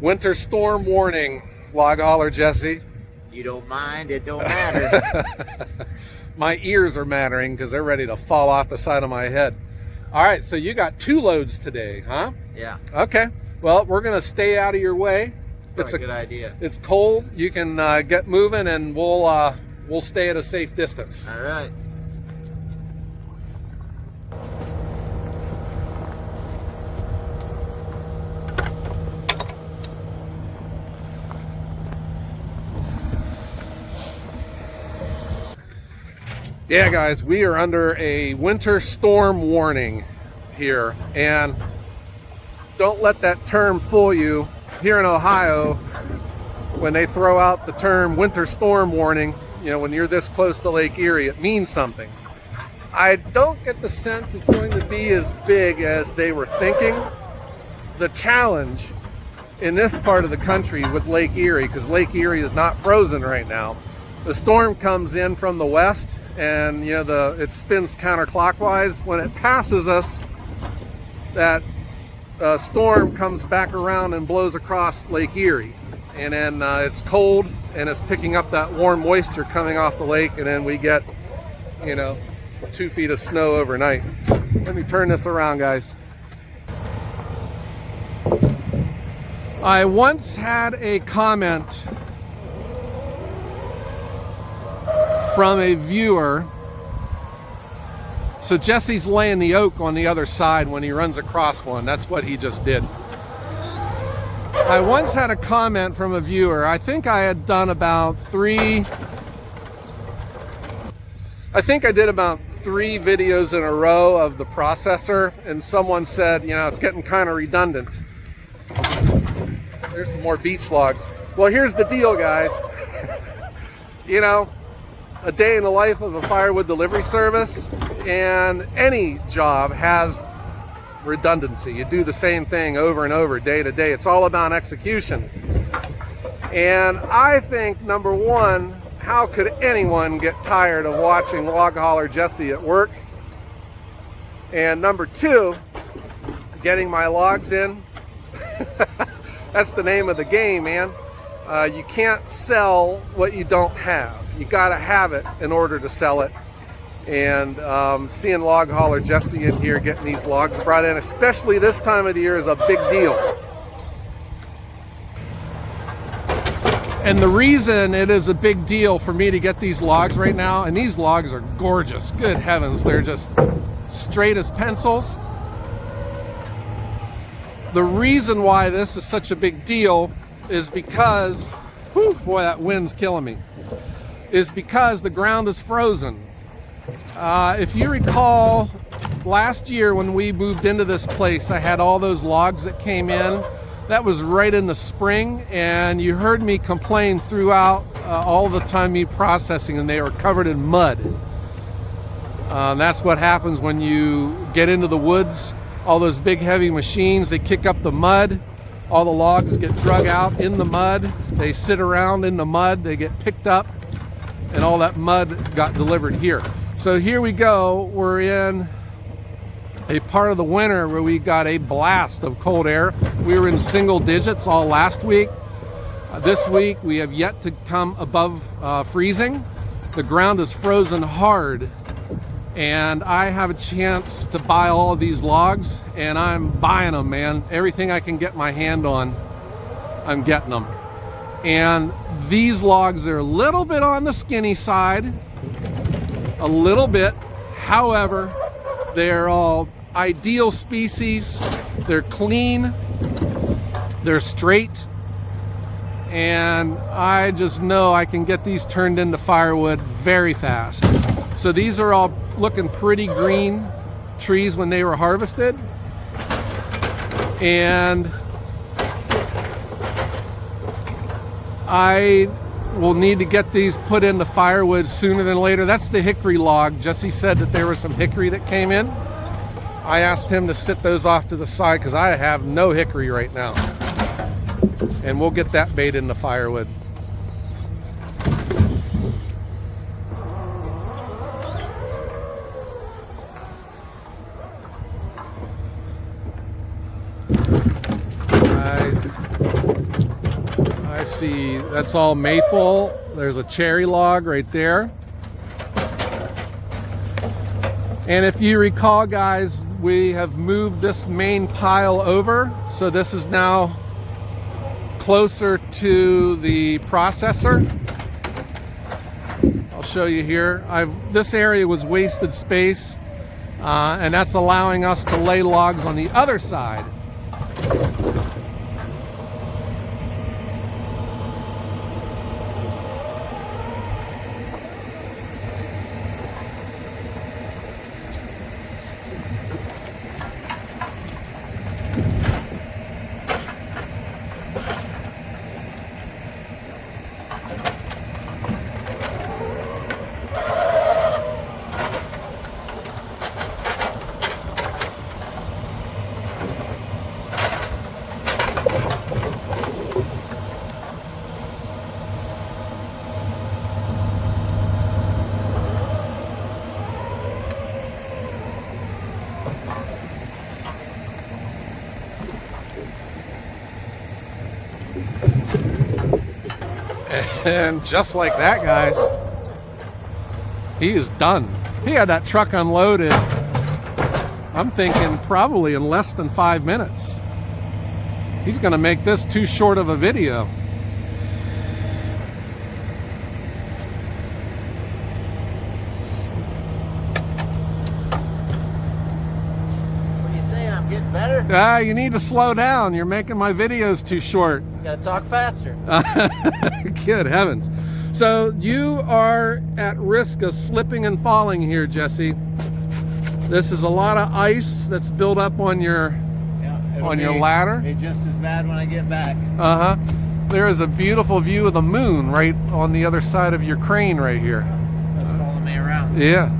Winter storm warning, log hauler Jesse. If you don't mind, it don't matter. My ears are mattering because they're ready to fall off the side of my head. All right, so you got 2 loads today, huh? Yeah. Okay. Well, we're going to stay out of your way. It's a good idea. It's cold. You can get moving, and we'll stay at a safe distance. All right. Yeah, guys, we are under a winter storm warning here, and don't let that term fool you. Here in Ohio, when they throw out the term winter storm warning, you know, when you're this close to Lake Erie, it means something. I don't get the sense it's going to be as big as they were thinking. The challenge in this part of the country with Lake Erie, because Lake Erie is not frozen right now, the storm comes in from the west, and you know it spins counterclockwise. When it passes us, that storm comes back around and blows across Lake Erie, and then it's cold and it's picking up that warm moisture coming off the lake, and then we get 2 feet of snow overnight. Let me turn this around, guys. I once had a comment from a viewer. So Jesse's laying the oak on the other side when he runs across one. That's what he just did. I once had a comment from a viewer. I think I had done about 3 videos in a row of the processor, and someone said, it's getting kind of redundant. There's some more beach logs. Well, here's the deal, guys. A day in the life of a firewood delivery service, and any job has redundancy. You do the same thing over and over, day to day. It's all about execution. And I think, number one, how could anyone get tired of watching log hauler Jesse at work? And number 2, getting my logs in. That's the name of the game, man. You can't sell what you don't have. You got to have it in order to sell it. And seeing log hauler Jesse in here getting these logs brought in, especially this time of the year, is a big deal. And the reason it is a big deal for me to get these logs right now, and these logs are gorgeous, good heavens, they're just straight as pencils. The reason why this is such a big deal is because, whew, boy, that wind's killing me, is because the ground is frozen. If you recall, last year when we moved into this place, I had all those logs that came in. That was right in the spring, and you heard me complain throughout all the time me processing, and they were covered in mud. That's what happens when you get into the woods. All those big heavy machines, they kick up the mud. All the logs get drug out in the mud. They sit around in the mud. They get picked up, and all that mud got delivered here. So here we go. We're in a part of the winter where we got a blast of cold air. We were in single digits all last week. This week we have yet to come above freezing. The ground is frozen hard, and I have a chance to buy all of these logs, and I'm buying them, man. Everything I can get my hand on, I'm getting them. And these logs are a little bit on the skinny side, a little bit. However, they're all ideal species. They're clean, they're straight, and I just know I can get these turned into firewood very fast. So these are all looking pretty green trees when they were harvested, and I will need to get these put into firewood sooner than later. That's the hickory log. Jesse said that there was some hickory that came in. I asked him to sit those off to the side because I have no hickory right now, and we'll get that made into firewood. see, that's all maple. There's a cherry log right there. And if you recall, guys, we have moved this main pile over. So this is now closer to the processor. I'll show you here. This area was wasted space, and that's allowing us to lay logs on the other side. And just like that, guys, he is done. He had that truck unloaded, I'm thinking probably in less than 5 minutes. He's gonna make this too short of a video. What are you saying? I'm getting better? You need to slow down. You're making my videos too short. You gotta talk faster. Good heavens. So you are at risk of slipping and falling here, Jesse. This is a lot of ice that's built up on your ladder. It's just as bad when I get back. Uh-huh. There is a beautiful view of the moon right on the other side of your crane right here. That's following me around. Yeah.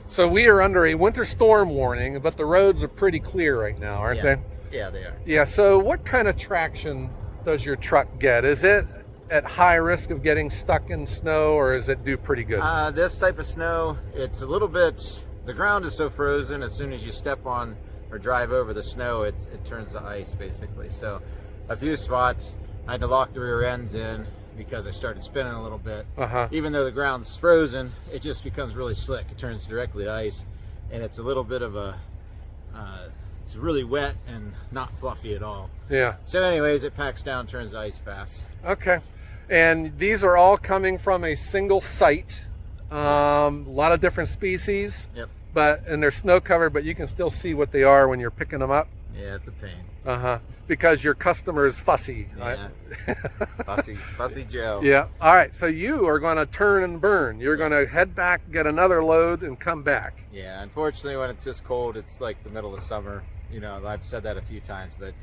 So we are under a winter storm warning, but the roads are pretty clear right now, aren't they? Yeah, they are. Yeah, so what kind of traction does your truck get? Is it at high risk of getting stuck in snow, or does it do pretty good? This type of snow, it's a little bit, the ground is so frozen, as soon as you step on or drive over the snow, it turns to ice basically. So a few spots, I had to lock the rear ends in because I started spinning a little bit. Even though the ground's frozen, it just becomes really slick. It turns directly to ice, and it's a little bit of a, it's really wet and not fluffy at all. Yeah. So anyways, it packs down, turns to ice fast. Okay. And these are all coming from a single site. A lot of different species. Yep. And they're snow covered, but you can still see what they are when you're picking them up. Yeah, it's a pain. Because your customer is fussy. Yeah. fussy Joe. Yeah. All right. So you are going to turn and burn. You're going to head back, get another load, and come back. Yeah. Unfortunately, when it's this cold, it's like the middle of summer. You know, I've said that a few times, but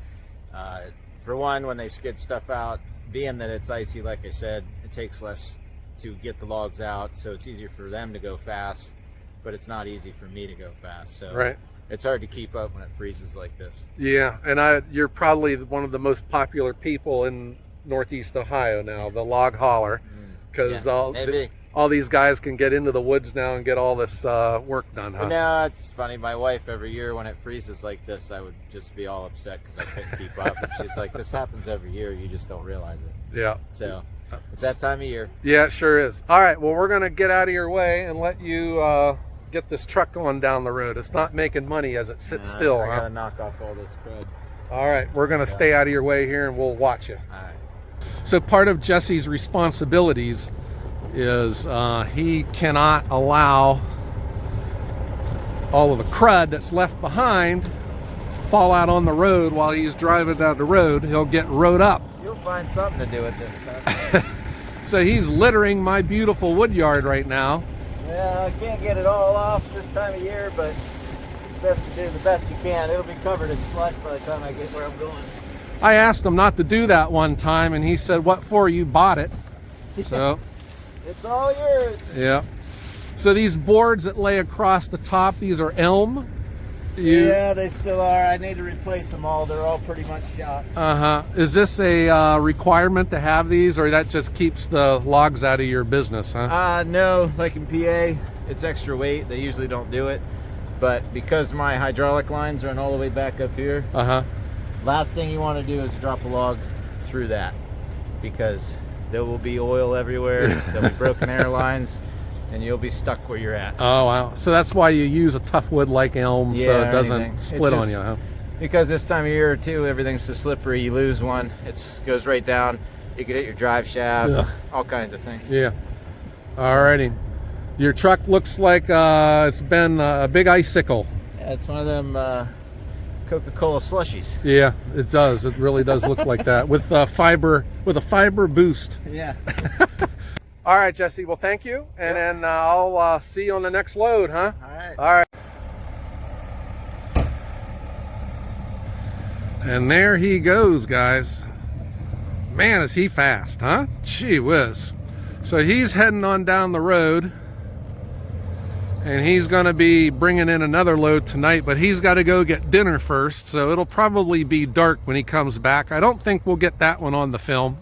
for one, when they skid stuff out, being that it's icy, like I said, it takes less to get the logs out, so it's easier for them to go fast, but it's not easy for me to go fast. So right. It's hard to keep up when it freezes like this. Yeah, and you're probably one of the most popular people in Northeast Ohio now, the log hauler, because all these guys can get into the woods now and get all this work done, huh? No, it's funny. My wife, every year when it freezes like this, I would just be all upset because I couldn't keep up. And she's like, this happens every year. You just don't realize it. Yeah. So it's that time of year. Yeah, it sure is. All right, well, we're going to get out of your way and let you get this truck going down the road. It's not making money as it sits still. I got to knock off all this crud. All right, we're going to stay out of your way here and we'll watch you. All right. So part of Jesse's responsibilities is he cannot allow all of the crud that's left behind fall out on the road while he's driving down the road. He'll get rode up. You'll find something to do with this stuff. So he's littering my beautiful wood yard right now. Yeah, I can't get it all off this time of year, but it's best to do the best you can. It'll be covered in slush by the time I get where I'm going. I asked him not to do that one time, and he said, "What for? You bought it." So it's all yours. Yeah. So these boards that lay across the top, these are elm, Yeah, they still are. I need to replace them all. They're all pretty much shot. Is this a requirement to have these, or that just keeps the logs out of your business, huh? No, like in PA, it's extra weight. They usually don't do it. But because my hydraulic lines run all the way back up here, last thing you want to do is drop a log through that, because there will be oil everywhere. There'll be broken air lines, and you'll be stuck where you're at. Oh, wow. So that's why you use a tough wood like elm, so it doesn't split on you, huh? Because this time of year, too, everything's so slippery. You lose one, it goes right down. You could hit your drive shaft, all kinds of things. Yeah. Alrighty. Your truck looks like it's been a big icicle. Yeah, it's one of them Coca-Cola slushies. Yeah, it does. It really does look like that with a fiber boost. Yeah. All right, Jesse. Well, thank you, and then I'll see you on the next load, huh? All right. All right. And there he goes, guys. Man, is he fast, huh? Gee whiz. So he's heading on down the road, and he's going to be bringing in another load tonight, but he's got to go get dinner first, so it'll probably be dark when he comes back. I don't think we'll get that one on the film.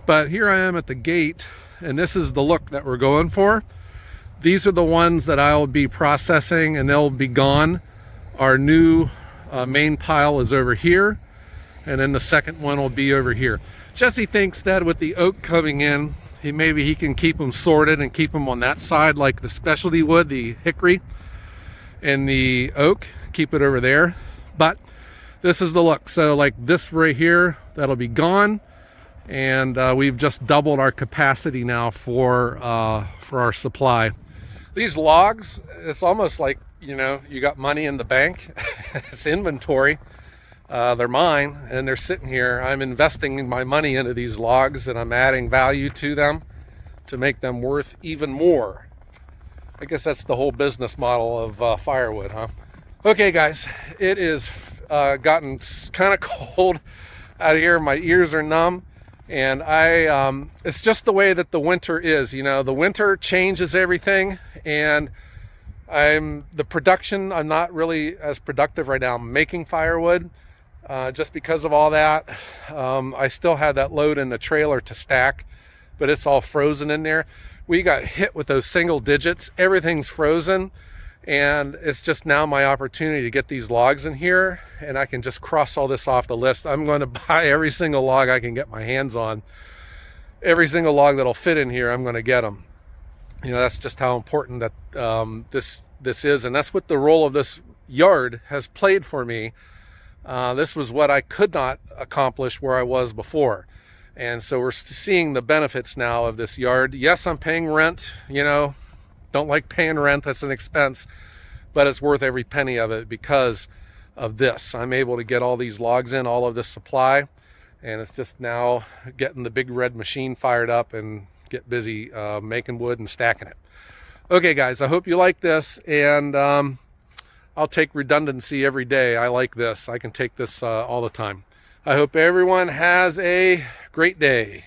But here I am at the gate, and this is the look that we're going for. These are the ones that I'll be processing, and they'll be gone. Our new main pile is over here, and then the second one will be over here. Jesse thinks that with the oak coming in, maybe he can keep them sorted and keep them on that side, like the specialty wood, the hickory and the oak, keep it over there. But this is the look. So like this right here, that'll be gone. And we've just doubled our capacity now for our supply. These logs, it's almost like, you know, you got money in the bank. It's inventory. They're mine, and they're sitting here. I'm investing my money into these logs, and I'm adding value to them to make them worth even more. I guess that's the whole business model of firewood, huh? Okay, guys, it is gotten kind of cold out of here. My ears are numb. And it's just the way that the winter is, you know, the winter changes everything, and I'm not really as productive right now. I'm making firewood just because of all that. I still have that load in the trailer to stack, but it's all frozen in there. We got hit with those single digits. Everything's frozen, and it's just now my opportunity to get these logs in here, and I can just cross all this off the list. I'm going to buy every single log I can get my hands on. Every single log that'll fit in here, I'm going to get them. You know, that's just how important that this is, and that's what the role of this yard has played for me. This was what I could not accomplish where I was before. And so we're seeing the benefits now of this yard. Yes, I'm paying rent, you know, don't like paying rent, that's an expense, but it's worth every penny of it because of this. I'm able to get all these logs in, all of this supply, and it's just now getting the big red machine fired up and get busy making wood and stacking it. Okay, guys, I hope you like this, and I'll take redundancy every day. I like this. I can take this all the time. I hope everyone has a great day.